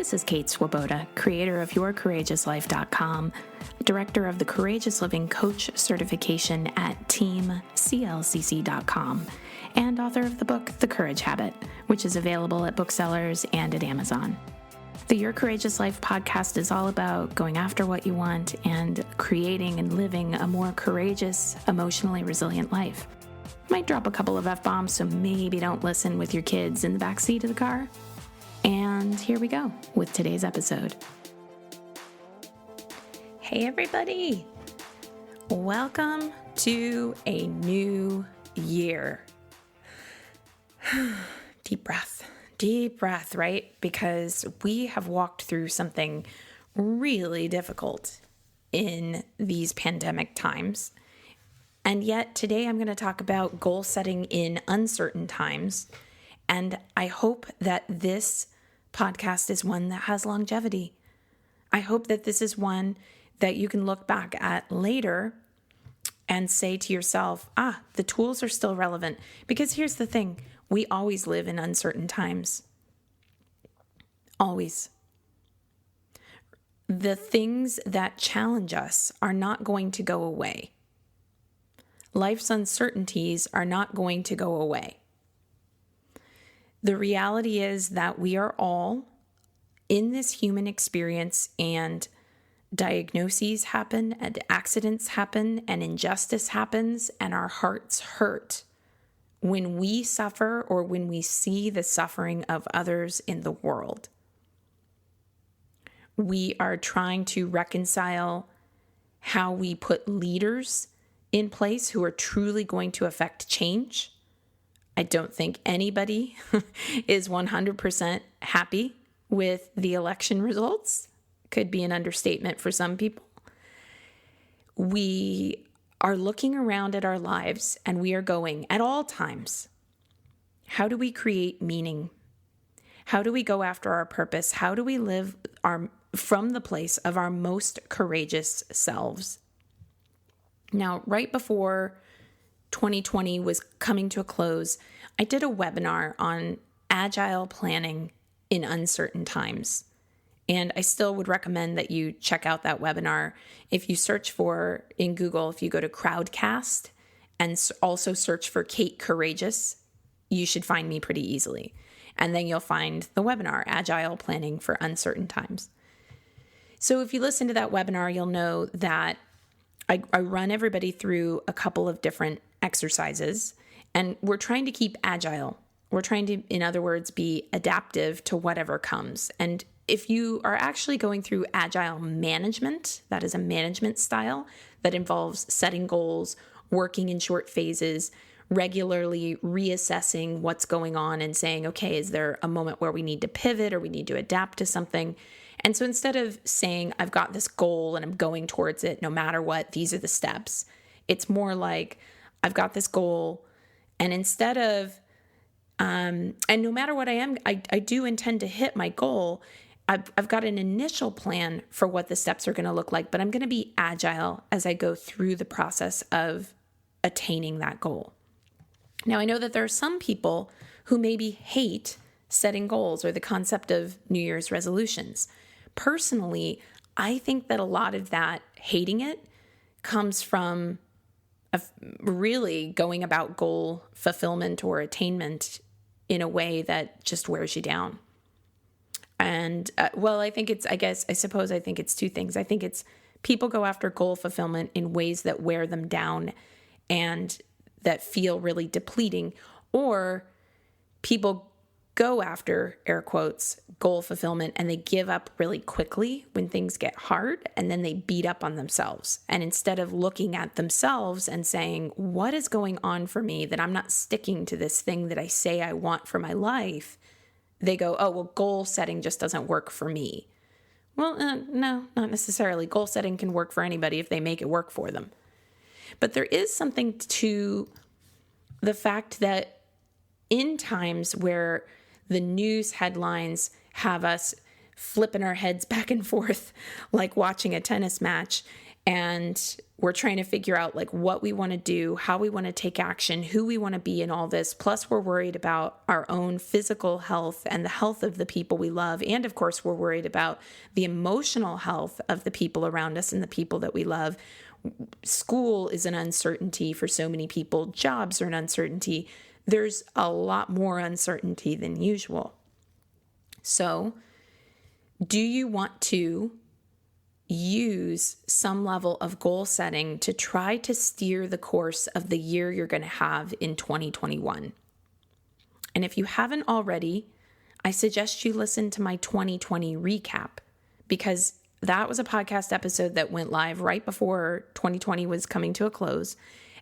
This is Kate Swoboda, creator of YourCourageousLife.com, director of the Courageous Living Coach certification at TeamCLCC.com, and author of the book, The Courage Habit, which is available at booksellers and at Amazon. The Your Courageous Life podcast is all about going after what you want and creating and living a more courageous, emotionally resilient life. Might drop a couple of F-bombs, so maybe don't listen with your kids in the backseat of the car. And here we go with today's episode. Hey everybody, welcome to a new year. Deep breath, right? Because we have walked through something really difficult in these pandemic times. And yet today I'm going to talk about goal setting in uncertain times. And I hope that this podcast is one that has longevity. I hope that this is one that you can look back at later and say to yourself, the tools are still relevant. Because here's the thing, we always live in uncertain times. Always. The things that challenge us are not going to go away. Life's uncertainties are not going to go away. The reality is that we are all in this human experience, and diagnoses happen, and accidents happen, and injustice happens, and our hearts hurt when we suffer or when we see the suffering of others in the world. We are trying to reconcile how we put leaders in place who are truly going to affect change. I don't think anybody is 100% happy with the election results. Could be an understatement for some people. We are looking around at our lives and we are going at all times, how do we create meaning? How do we go after our purpose? How do we live from the place of our most courageous selves? Now, right before 2020 was coming to a close, I did a webinar on agile planning in uncertain times. And I still would recommend that you check out that webinar. If you search for, in Google, if you go to Crowdcast and also search for Kate Courageous, you should find me pretty easily. And then you'll find the webinar, Agile Planning for Uncertain Times. So if you listen to that webinar, you'll know that I run everybody through a couple of different exercises, and we're trying to keep agile. We're trying to, in other words, be adaptive to whatever comes. And if you are actually going through agile management, that is a management style that involves setting goals, working in short phases, regularly reassessing what's going on and saying, okay, is there a moment where we need to pivot or we need to adapt to something? And so instead of saying, I've got this goal and I'm going towards it no matter what, these are the steps. It's more like, I've got this goal, and instead of, and no matter what I do intend to hit my goal. I've got an initial plan for what the steps are going to look like, but I'm going to be agile as I go through the process of attaining that goal. Now, I know that there are some people who maybe hate setting goals or the concept of New Year's resolutions. Personally, I think that a lot of that hating it comes from really going about goal fulfillment or attainment in a way that just wears you down. And I think it's two things. I think it's people go after goal fulfillment in ways that wear them down and that feel really depleting, or people go after, air quotes, goal fulfillment, and they give up really quickly when things get hard, and then they beat up on themselves. And instead of looking at themselves and saying, what is going on for me that I'm not sticking to this thing that I say I want for my life, they go, goal setting just doesn't work for me. Well, no, not necessarily. Goal setting can work for anybody if they make it work for them. But there is something to the fact that in times where the news headlines have us flipping our heads back and forth like watching a tennis match, And we're trying to figure out like what we want to do, how we want to take action, who we want to be in all this. Plus, we're worried about our own physical health and the health of the people we love. And of course, we're worried about the emotional health of the people around us and the people that we love. School is an uncertainty for so many people. Jobs are an uncertainty. There's a lot more uncertainty than usual. So, do you want to use some level of goal setting to try to steer the course of the year you're going to have in 2021? And if you haven't already, I suggest you listen to my 2020 recap, because that was a podcast episode that went live right before 2020 was coming to a close.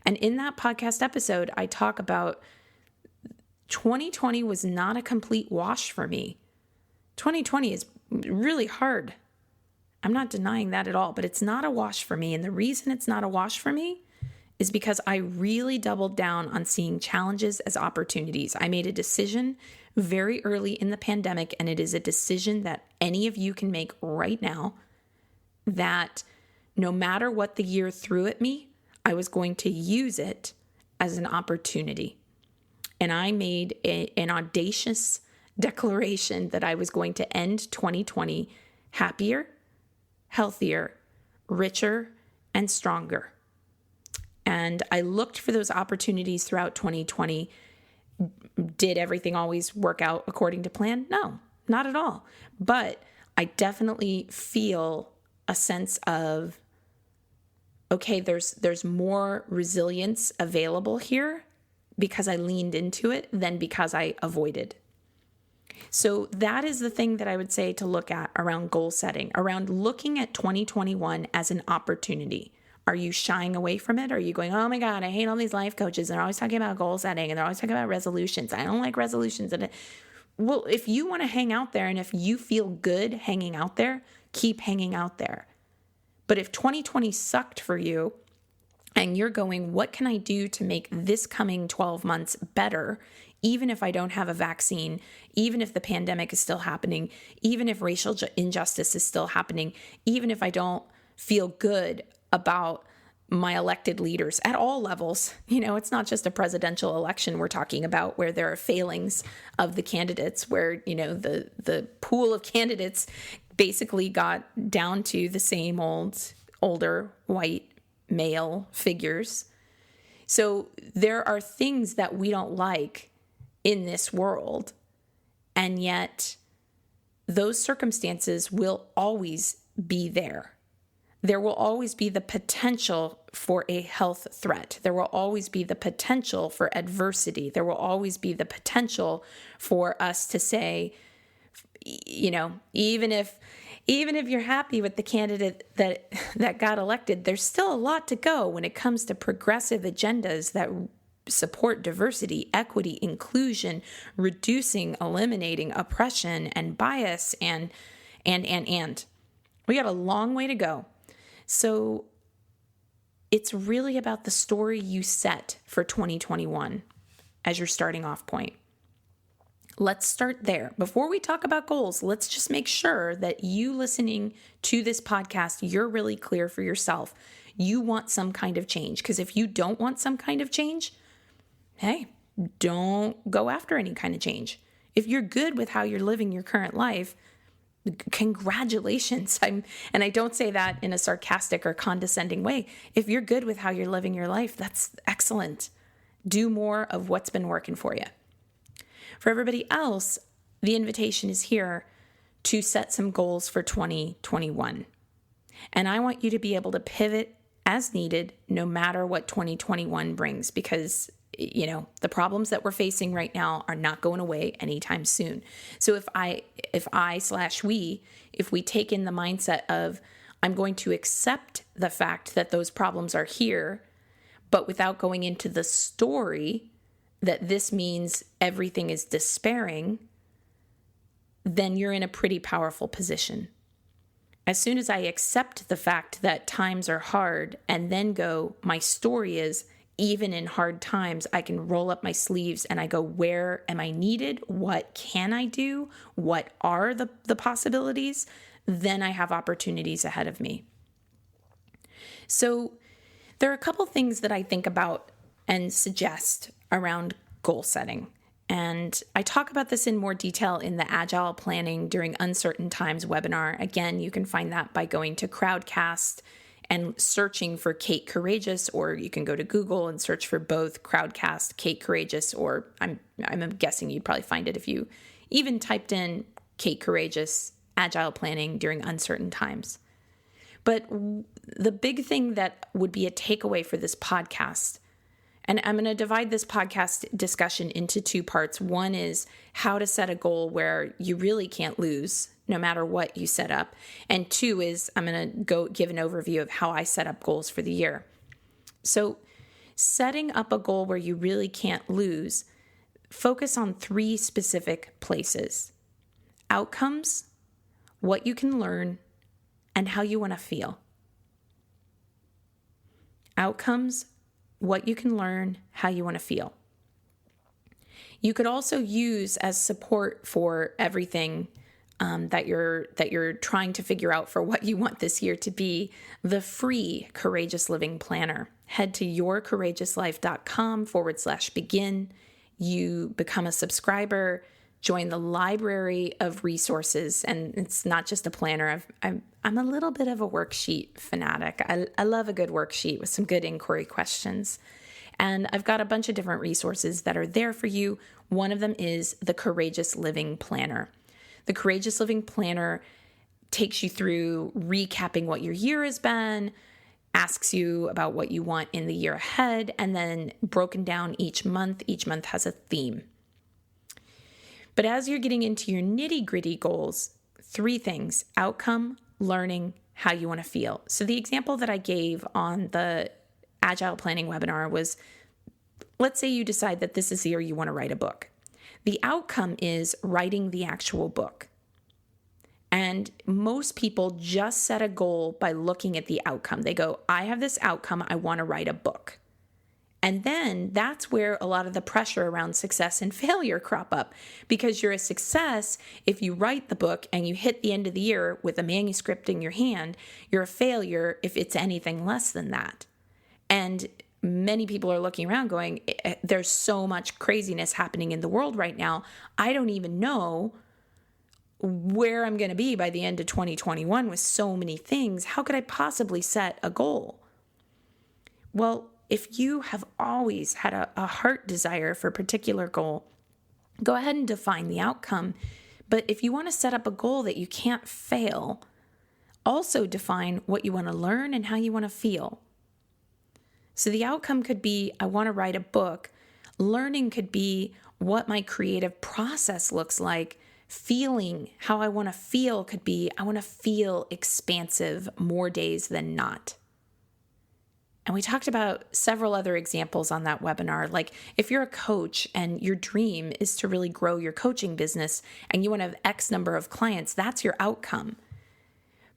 And in that podcast episode, I talk about 2020 was not a complete wash for me. 2020 is really hard. I'm not denying that at all, but it's not a wash for me. And the reason it's not a wash for me is because I really doubled down on seeing challenges as opportunities. I made a decision very early in the pandemic, and it is a decision that any of you can make right now, that no matter what the year threw at me, I was going to use it as an opportunity. And I made an audacious declaration that I was going to end 2020 happier, healthier, richer, and stronger. And I looked for those opportunities throughout 2020. Did everything always work out according to plan? No, not at all. But I definitely feel a sense of, okay, there's more resilience available here because I leaned into it than because I avoided. So that is the thing that I would say to look at around goal setting, around looking at 2021 as an opportunity. Are you shying away from it? Are you going, oh my God, I hate all these life coaches. They're always talking about goal setting and they're always talking about resolutions. I don't like resolutions. Well, if you want to hang out there and if you feel good hanging out there, keep hanging out there. But if 2020 sucked for you and you're going, what can I do to make this coming 12 months better? Even if I don't have a vaccine, even if the pandemic is still happening, even if racial injustice is still happening, even if I don't feel good about my elected leaders at all levels. It's not just a presidential election we're talking about where there are failings of the candidates, where, the pool of candidates basically got down to the same older white male figures. So there are things that we don't like in this world, and yet those circumstances will always be there. There will always be the potential for a health threat. There will always be the potential for adversity. There will always be the potential for us to say, even if you're happy with the candidate that got elected, there's still a lot to go when it comes to progressive agendas that support diversity, equity, inclusion, reducing, eliminating oppression and bias, and we got a long way to go. So it's really about the story you set for 2021 as your starting off point. Let's start there. Before we talk about goals, let's just make sure that you listening to this podcast, you're really clear for yourself. You want some kind of change, because if you don't want some kind of change, hey, don't go after any kind of change. If you're good with how you're living your current life, congratulations. And I don't say that in a sarcastic or condescending way. If you're good with how you're living your life, that's excellent. Do more of what's been working for you. For everybody else, the invitation is here to set some goals for 2021. And I want you to be able to pivot as needed, no matter what 2021 brings, because the problems that we're facing right now are not going away anytime soon. So if we take in the mindset of, I'm going to accept the fact that those problems are here, but without going into the story that this means everything is despairing, then you're in a pretty powerful position. As soon as I accept the fact that times are hard and then go, my story is, even in hard times, I can roll up my sleeves and I go, where am I needed? What can I do? What are the possibilities? Then I have opportunities ahead of me. So there are a couple things that I think about and suggest around goal setting. And I talk about this in more detail in the Agile Planning During Uncertain Times webinar. Again, you can find that by going to Crowdcast and searching for Kate Courageous, or you can go to Google and search for both Crowdcast, Kate Courageous, or I'm guessing you'd probably find it if you even typed in Kate Courageous, Agile Planning During Uncertain Times. But the big thing that would be a takeaway for this podcast, and I'm going to divide this podcast discussion into two parts. One is how to set a goal where you really can't lose no matter what you set up. And two is I'm going to go give an overview of how I set up goals for the year. So setting up a goal where you really can't lose, focus on three specific places: outcomes, what you can learn, and how you want to feel. Outcomes, what you can learn, how you want to feel. You could also use as support for everything that you're trying to figure out for what you want this year to be, the free Courageous Living Planner. Head to yourcourageouslife.com/begin. You become a subscriber, join the library of resources, and it's not just a planner. I'm a little bit of a worksheet fanatic. I love a good worksheet with some good inquiry questions. And I've got a bunch of different resources that are there for you. One of them is the Courageous Living Planner. The Courageous Living Planner takes you through recapping what your year has been, asks you about what you want in the year ahead, and then broken down each month. Each month has a theme. But as you're getting into your nitty-gritty goals, three things: outcome, learning, how you want to feel. So the example that I gave on the Agile Planning webinar was, let's say you decide that this is the year you want to write a book. The outcome is writing the actual book. And most people just set a goal by looking at the outcome. They go, I have this outcome, I want to write a book. And then that's where a lot of the pressure around success and failure crop up, because you're a success if you write the book and you hit the end of the year with a manuscript in your hand. You're a failure if it's anything less than that. And many people are looking around going, there's so much craziness happening in the world right now. I don't even know where I'm going to be by the end of 2021 with so many things. How could I possibly set a goal? Well, if you have always had a heart desire for a particular goal, go ahead and define the outcome. But if you want to set up a goal that you can't fail, also define what you want to learn and how you want to feel. So the outcome could be, I want to write a book. Learning could be what my creative process looks like. Feeling, how I want to feel could be, I want to feel expansive more days than not. And we talked about several other examples on that webinar. Like if you're a coach and your dream is to really grow your coaching business and you want to have X number of clients, that's your outcome.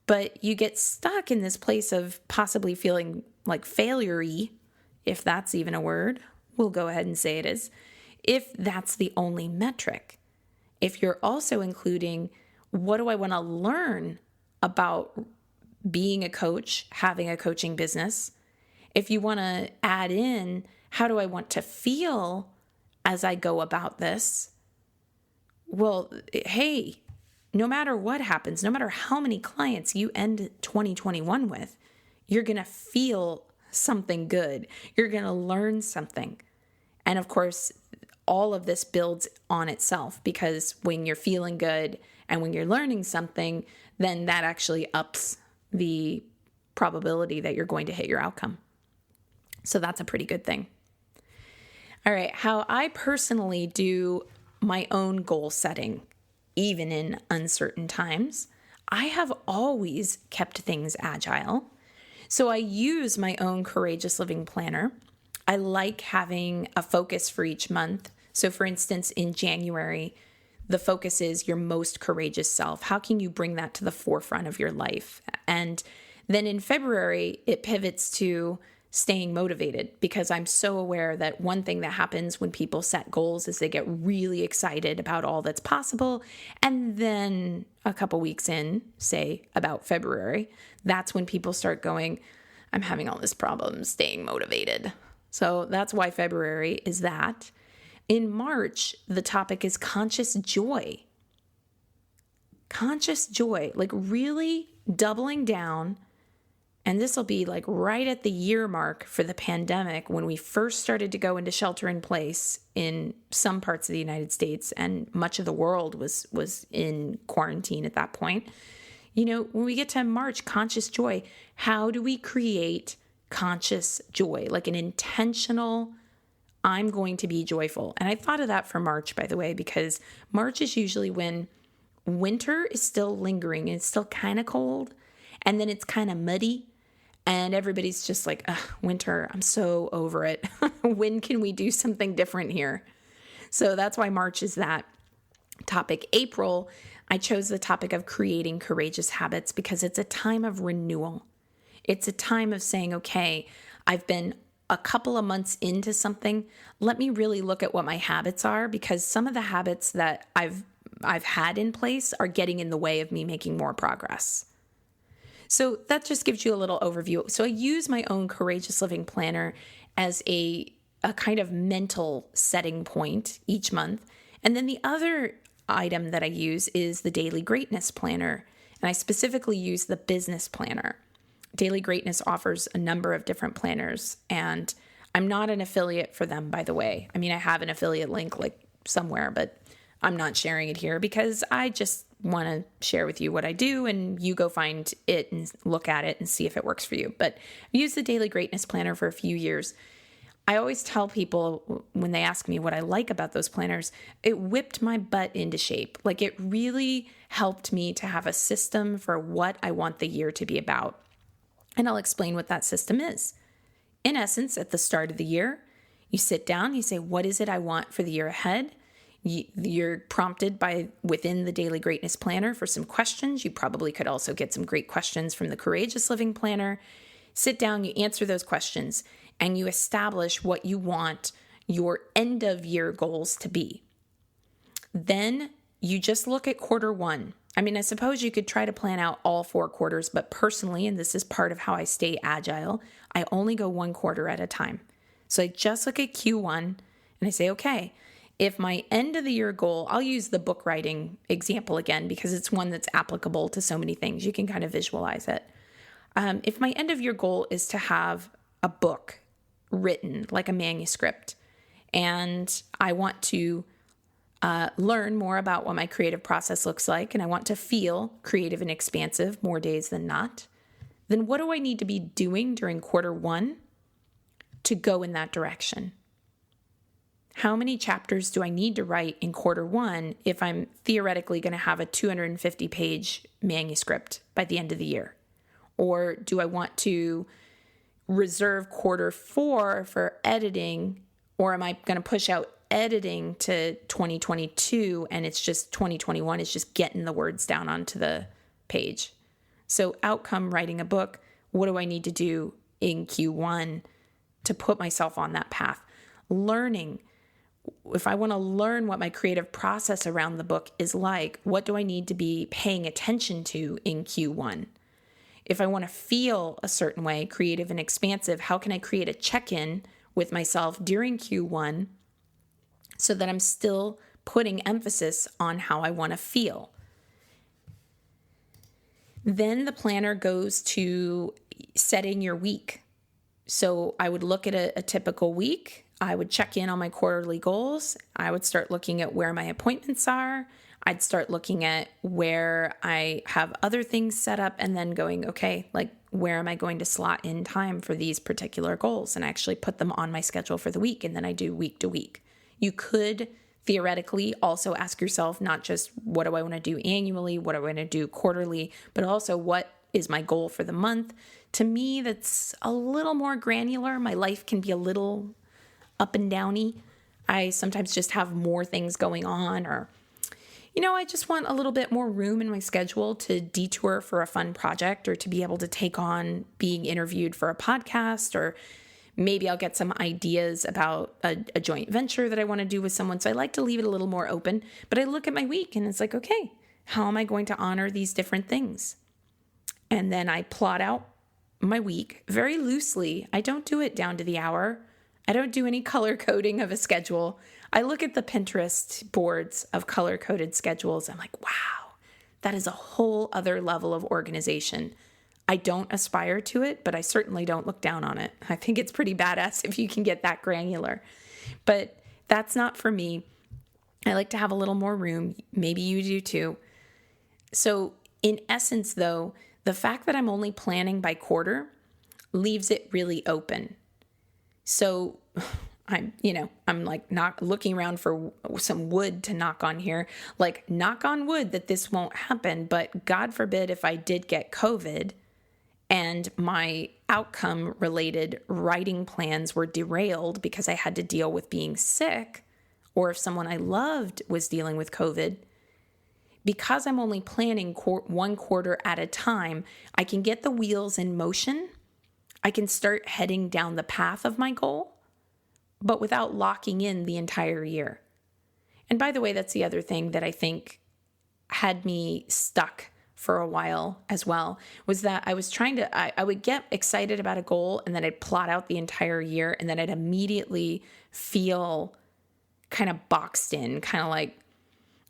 But you get stuck in this place of possibly feeling like failure-y, if that's even a word. We'll go ahead and say it is. If that's the only metric. If you're also including, what do I want to learn about being a coach, having a coaching business? If you want to add in, how do I want to feel as I go about this? Well, hey, no matter what happens, no matter how many clients you end 2021 with, you're going to feel something good. You're going to learn something. And of course, all of this builds on itself, because when you're feeling good and when you're learning something, then that actually ups the probability that you're going to hit your outcome. So that's a pretty good thing. All right, how I personally do my own goal setting, even in uncertain times, I have always kept things agile. So I use my own Courageous Living Planner. I like having a focus for each month. So for instance, in January, the focus is your most courageous self. How can you bring that to the forefront of your life? And then in February, it pivots to staying motivated, because I'm so aware that one thing that happens when people set goals is they get really excited about all that's possible. And then a couple weeks in, say about February, that's when people start going, I'm having all this problem staying motivated. So that's why February is that. In March, the topic is conscious joy. Conscious joy, like really doubling down. And this will be like right at the year mark for the pandemic when we first started to go into shelter in place in some parts of the United States, and much of the world was in quarantine at that point. When we get to March, conscious joy, how do we create conscious joy? Like an intentional, I'm going to be joyful. And I thought of that for March, by the way, because March is usually when winter is still lingering and it's still kind of cold, and then it's kind of muddy. And everybody's just like, winter, I'm so over it. When can we do something different here? So that's why March is that topic. April, I chose the topic of creating courageous habits because it's a time of renewal. It's a time of saying, okay, I've been a couple of months into something. Let me really look at what my habits are, because some of the habits that I've had in place are getting in the way of me making more progress. So that just gives you a little overview. So I use my own Courageous Living Planner as a kind of mental setting point each month. And then the other item that I use is the Daily Greatness Planner. And I specifically use the Business Planner. Daily Greatness offers a number of different planners, and I'm not an affiliate for them, by the way. I mean, I have an affiliate link like somewhere, but I'm not sharing it here because I just want to share with you what I do, and you go find it and look at it and see if it works for you. But I used the Daily Greatness Planner for a few years. I always tell people when they ask me what I like about those planners, it whipped my butt into shape. Like, it really helped me to have a system for what I want the year to be about. And I'll explain what that system is. In essence, at the start of the year, you sit down, you say, what is it I want for the year ahead? You're prompted within the Daily Greatness Planner for some questions. You probably could also get some great questions from the Courageous Living Planner. Sit down, you answer those questions, and you establish what you want your end of year goals to be. Then you just look at quarter one. I mean, I suppose you could try to plan out all 4 quarters, but personally, and this is part of how I stay agile, I only go 1 quarter at a time. So I just look at Q1 and I say, okay, if my end of the year goal, I'll use the book writing example again because it's one that's applicable to so many things. You can kind of visualize it. If my end of year goal is to have a book written, like a manuscript, and I want to learn more about what my creative process looks like, and I want to feel creative and expansive more days than not, then what do I need to be doing during quarter one to go in that direction? How many chapters do I need to write in quarter one if I'm theoretically going to have a 250-page manuscript by the end of the year? Or do I want to reserve quarter 4 for editing, or am I going to push out editing to 2022 and it's just 2021 is just getting the words down onto the page? So outcome, writing a book, what do I need to do in Q1 to put myself on that path? Learning. If I want to learn what my creative process around the book is like, what do I need to be paying attention to in Q1? If I want to feel a certain way, creative and expansive, how can I create a check-in with myself during Q1 so that I'm still putting emphasis on how I want to feel? Then the planner goes to setting your week. So I would look at a typical week. I would check in on my quarterly goals. I would start looking at where my appointments are. I'd start looking at where I have other things set up and then going, okay, like where am I going to slot in time for these particular goals, and actually put them on my schedule for the week. And then I do week to week. You could theoretically also ask yourself, not just what do I want to do annually, what do I want to do quarterly, but also what is my goal for the month. To me, that's a little more granular. My life can be a little up and downy. I sometimes just have more things going on, or I just want a little bit more room in my schedule to detour for a fun project, or to be able to take on being interviewed for a podcast, or maybe I'll get some ideas about a joint venture that I want to do with someone. So I like to leave it a little more open, but I look at my week and it's like, okay, how am I going to honor these different things? And then I plot out my week very loosely. I don't do it down to the hour. I don't do any color coding of a schedule. I look at the Pinterest boards of color coded schedules. I'm like, wow, that is a whole other level of organization. I don't aspire to it, but I certainly don't look down on it. I think it's pretty badass if you can get that granular. But that's not for me. I like to have a little more room. Maybe you do too. So in essence, though, the fact that I'm only planning by quarter leaves it really open. So I'm like not looking around for some wood to knock on here, like knock on wood that this won't happen. But God forbid if I did get COVID and my outcome related writing plans were derailed because I had to deal with being sick, or if someone I loved was dealing with COVID, because I'm only planning one quarter at a time, I can get the wheels in motion. I can start heading down the path of my goal, but without locking in the entire year. And by the way, that's the other thing that I think had me stuck for a while as well, was that I was I would get excited about a goal and then I'd plot out the entire year and then I'd immediately feel kind of boxed in, kind of like,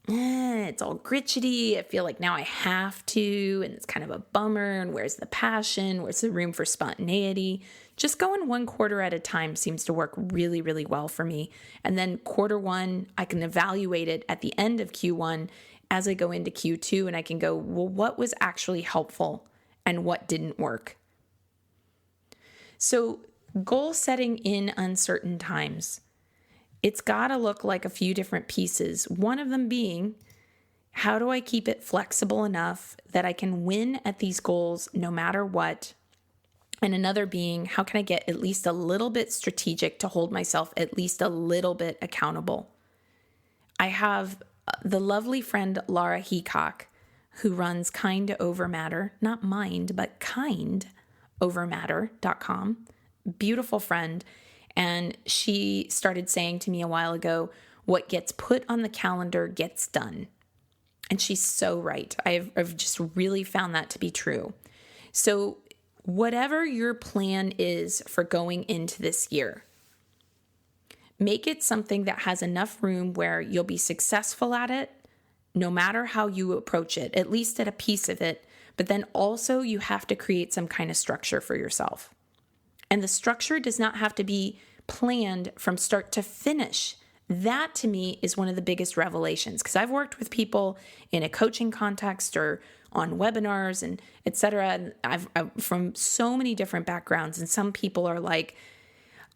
it's all gritchy. I feel like now I have to, and it's kind of a bummer. And where's the passion? Where's the room for spontaneity? Just going one quarter at a time seems to work really, really well for me. And then quarter one, I can evaluate it at the end of Q1 as I go into Q2, and I can go, well, what was actually helpful and what didn't work? So goal setting in uncertain times. It's got to look like a few different pieces. One of them being, how do I keep it flexible enough that I can win at these goals no matter what? And another being, how can I get at least a little bit strategic to hold myself at least a little bit accountable? I have the lovely friend Laura Heacock, who runs Kind Over Matter, not mind, but kindovermatter.com. Beautiful friend. And she started saying to me a while ago, what gets put on the calendar gets done. And she's so right. I've just really found that to be true. So whatever your plan is for going into this year, make it something that has enough room where you'll be successful at it, no matter how you approach it, at least at a piece of it. But then also you have to create some kind of structure for yourself. And the structure does not have to be planned from start to finish. That to me is one of the biggest revelations, because I've worked with people in a coaching context or on webinars and et cetera. And I've from so many different backgrounds. And some people are like,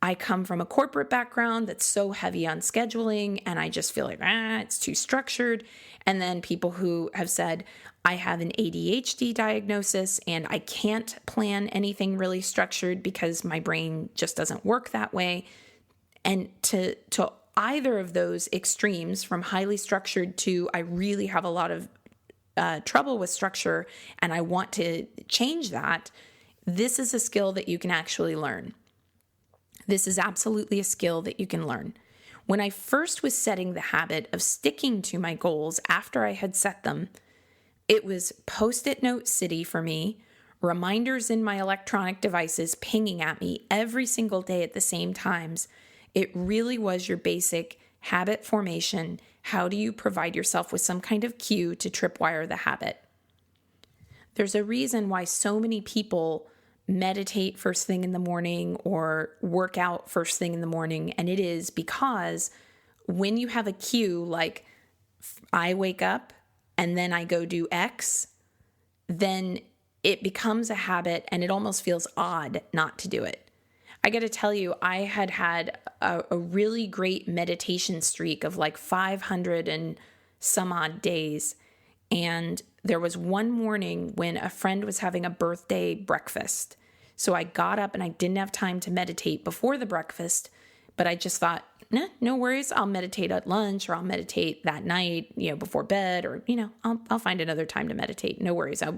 I come from a corporate background that's so heavy on scheduling and I just feel like, it's too structured. And then people who have said, I have an ADHD diagnosis and I can't plan anything really structured because my brain just doesn't work that way. And to either of those extremes, from highly structured to I really have a lot of trouble with structure and I want to change that, this is a skill that you can actually learn. This is absolutely a skill that you can learn. When I first was setting the habit of sticking to my goals after I had set them, it was Post-it note city for me, reminders in my electronic devices pinging at me every single day at the same times. It really was your basic habit formation. How do you provide yourself with some kind of cue to tripwire the habit? There's a reason why so many people meditate first thing in the morning or work out first thing in the morning. And it is because when you have a cue, like I wake up and then I go do X, then it becomes a habit and it almost feels odd not to do it. I got to tell you, I had a really great meditation streak of like 500 and some odd days. And there was one morning when a friend was having a birthday breakfast. So I got up and I didn't have time to meditate before the breakfast, but I just thought, no worries. I'll meditate at lunch or I'll meditate that night, before bed, or, I'll find another time to meditate. No worries. I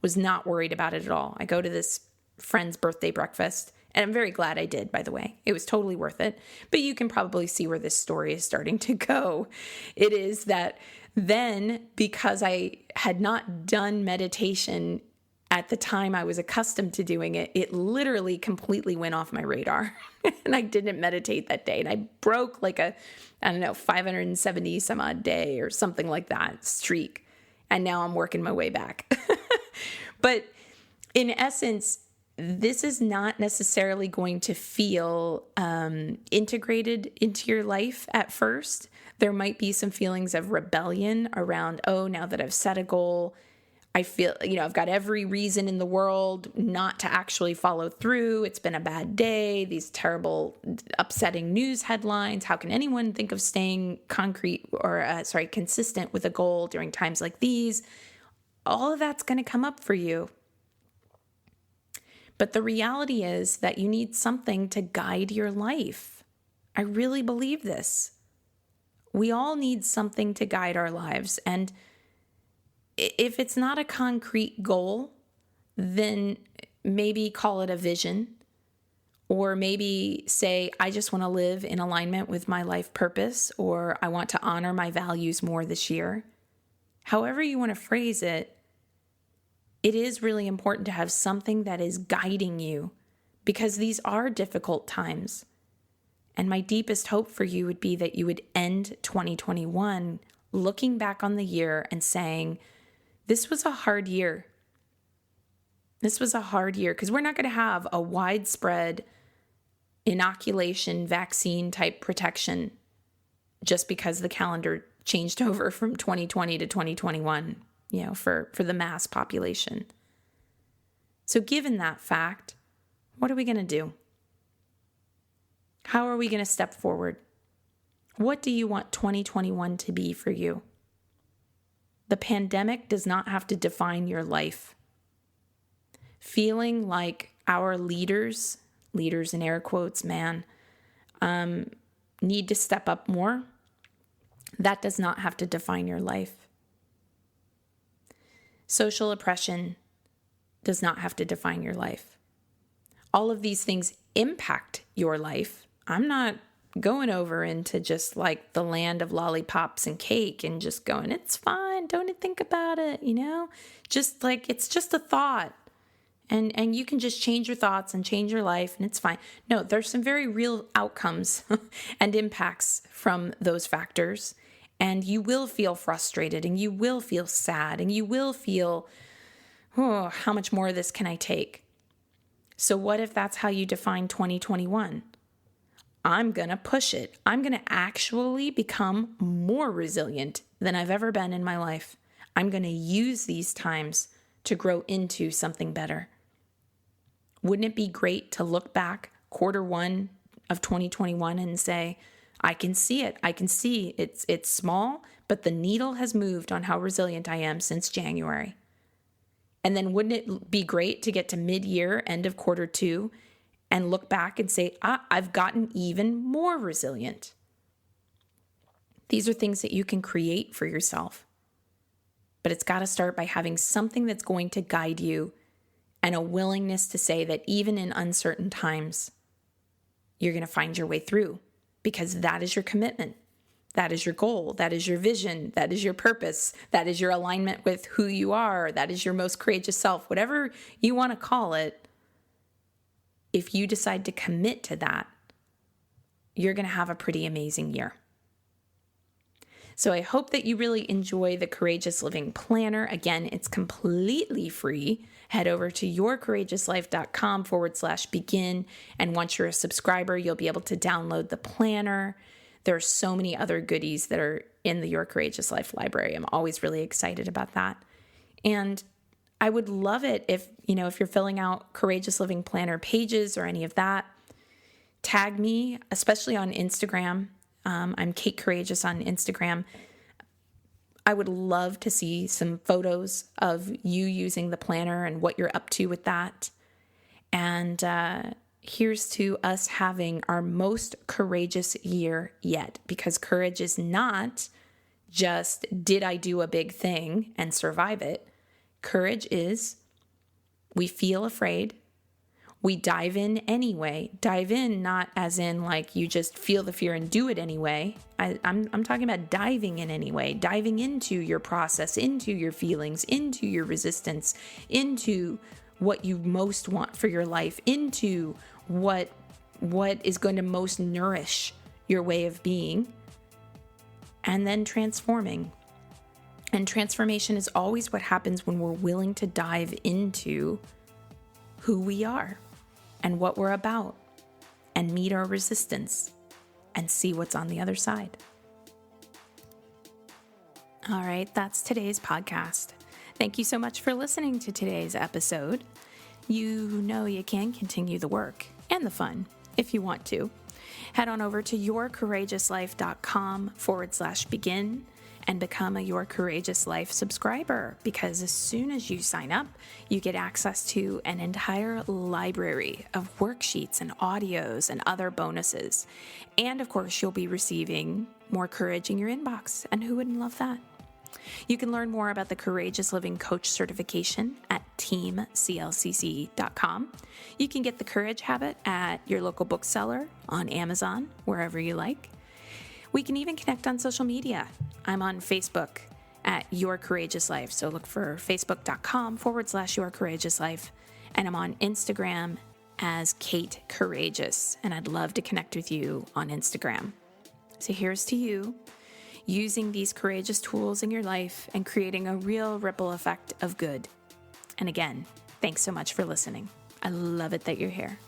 was not worried about it at all. I go to this friend's birthday breakfast and I'm very glad I did, by the way. It was totally worth it. But you can probably see where this story is starting to go. It is that then, because I had not done meditation at the time I was accustomed to doing it, it literally completely went off my radar. And I didn't meditate that day. And I broke like a, 570 some odd day or something like that streak. And now I'm working my way back. But in essence, this is not necessarily going to feel integrated into your life at first. There might be some feelings of rebellion around, oh, now that I've set a goal, I feel, I've got every reason in the world not to actually follow through. It's been a bad day. These terrible, upsetting news headlines. How can anyone think of staying consistent with a goal during times like these? All of that's going to come up for you. But the reality is that you need something to guide your life. I really believe this. We all need something to guide our lives. And if it's not a concrete goal, then maybe call it a vision, or maybe say, I just want to live in alignment with my life purpose, or I want to honor my values more this year. However you want to phrase it, it is really important to have something that is guiding you, because these are difficult times. And my deepest hope for you would be that you would end 2021 looking back on the year and saying, this was a hard year. This was a hard year, because we're not going to have a widespread inoculation vaccine type protection just because the calendar changed over from 2020 to 2021, for the mass population. So given that fact, what are we going to do? How are we going to step forward? What do you want 2021 to be for you? The pandemic does not have to define your life. Feeling like our leaders in air quotes, need to step up more, that does not have to define your life. Social oppression does not have to define your life. All of these things impact your life. I'm not going over into just like the land of lollipops and cake and just going, it's fine, don't think about it, just like it's just a thought, and you can just change your thoughts and change your life and it's fine. No, there's some very real outcomes and impacts from those factors, and you will feel frustrated and you will feel sad and you will feel, oh, how much more of this can I take? So what if that's how you define 2021? I'm going to push it. I'm going to actually become more resilient than I've ever been in my life. I'm going to use these times to grow into something better. Wouldn't it be great to look back Q1 of 2021 and say, I can see it. I can see it's small, but the needle has moved on how resilient I am since January. And then wouldn't it be great to get to mid-year, end of Q2, and look back and say, I've gotten even more resilient. These are things that you can create for yourself. But it's got to start by having something that's going to guide you, and a willingness to say that even in uncertain times, you're going to find your way through, because that is your commitment. That is your goal. That is your vision. That is your purpose. That is your alignment with who you are. That is your most courageous self, whatever you want to call it. If you decide to commit to that, you're going to have a pretty amazing year. So I hope that you really enjoy the Courageous Living Planner. Again, it's completely free. Head over to yourcourageouslife.com/begin. And once you're a subscriber, you'll be able to download the planner. There are so many other goodies that are in the Your Courageous Life library. I'm always really excited about that. And I would love it if you're filling out Courageous Living Planner pages or any of that, tag me, especially on Instagram. I'm Kate Courageous on Instagram. I would love to see some photos of you using the planner and what you're up to with that. And here's to us having our most courageous year yet, because courage is not just, did I do a big thing and survive it? Courage is, we feel afraid, We dive in anyway. Dive in, not as in like you just feel the fear and do it anyway. I'm talking about diving in anyway, diving into your process, into your feelings, into your resistance, into what you most want for your life, into what is going to most nourish your way of being, and then transforming. And transformation is always what happens when we're willing to dive into who we are and what we're about and meet our resistance and see what's on the other side. All right, that's today's podcast. Thank you so much for listening to today's episode. You know you can continue the work and the fun if you want to. Head on over to yourcourageouslife.com/begin and become a Your Courageous Life subscriber, because as soon as you sign up, you get access to an entire library of worksheets and audios and other bonuses. And of course, you'll be receiving more courage in your inbox. And who wouldn't love that? You can learn more about the Courageous Living Coach certification at teamclcc.com. You can get the Courage Habit at your local bookseller, on Amazon, wherever you like. We can even connect on social media. I'm on Facebook at Your Courageous Life. So look for facebook.com/Your Courageous Life. And I'm on Instagram as Kate Courageous. And I'd love to connect with you on Instagram. So here's to you, using these courageous tools in your life and creating a real ripple effect of good. And again, thanks so much for listening. I love it that you're here.